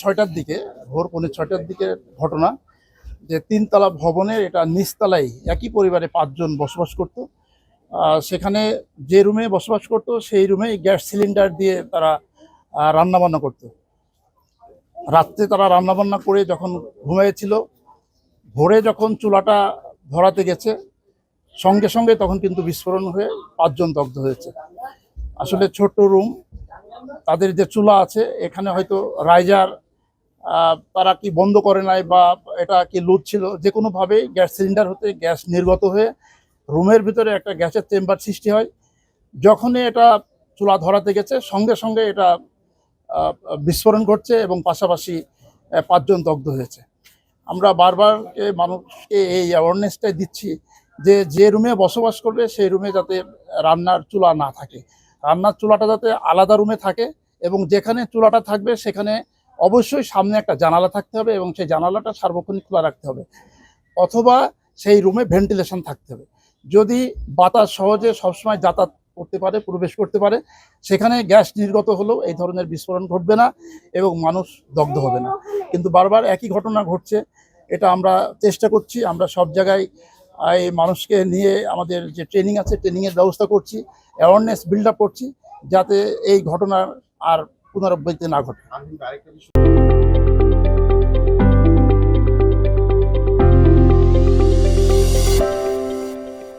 6টার দিকে, ভোর 6:45টার দিকে ঘটনা, যে 3তলা ভবনের এটা নিচতলায় একই পরিবারে 5 জন বসবাস করত। সেখানে যে রুমে বসবাস করত সেই রুমে গ্যাস সিলিন্ডার দিয়ে তারা রান্নাবান্না করত। রাত্রে তারা রান্নাবান্না করে যখন ঘুমিয়েছিল, ভোরে যখন চুলাটা ধরাতে গেছে সঙ্গে সঙ্গে তখন কিন্তু বিস্ফোরণ হয়ে 5 জন দগ্ধ হয়েছে। আসলে ছোট্ট রুম, তাদের যে চুলা আছে এখানে হয়তো রাইজার তারা কি বন্ধ করে নাই বা এটা কি লুজ ছিল, যে কোনোভাবেই গ্যাস সিলিন্ডার হতে গ্যাস নির্গত হয়ে রুমের ভিতরে একটা গ্যাসের চেম্বার সৃষ্টি হয়। যখনই এটা চুলা ধরাতে গেছে সঙ্গে সঙ্গে এটা বিস্ফোরণ ঘটছে এবং পাশাপাশি 5 জন দগ্ধ হয়েছে। আমরা বারবার মানুষকে এই অ্যাওয়ারনেসটাই দিচ্ছি যে যে রুমে বসবাস করবে সেই রুমে যাতে রান্নার চুলা না থাকে, রান্নার চুলাটা যাতে আলাদা রুমে থাকে এবং যেখানে চুলাটা থাকবে সেখানে অবশ্যই সামনে একটা জানালা থাকতে হবে এবং সেই জানালাটা সার্বক্ষণিক খোলা রাখতে হবে, অথবা সেই রুমে ভেন্টিলেশন থাকতে হবে। যদি বাতাস সহজে সবসময় যাতায়াত করতে পারে, প্রবেশ করতে পারে, সেখানে গ্যাস নির্গত হলেও এই ধরনের বিস্ফোরণ ঘটবে না এবং মানুষ দগ্ধ হবে না। কিন্তু বারবার একই ঘটনা ঘটছে। এটা আমরা চেষ্টা করছি, আমরা সব জায়গায় এই মানুষকে নিয়ে আমাদের যে ট্রেনিং আছে ট্রেনিংয়ের ব্যবস্থা করছি, অ্যাওয়ারনেস বিল্ড আপ করছি যাতে এই ঘটনা আর পুনরাবৃত্তি না ঘটে।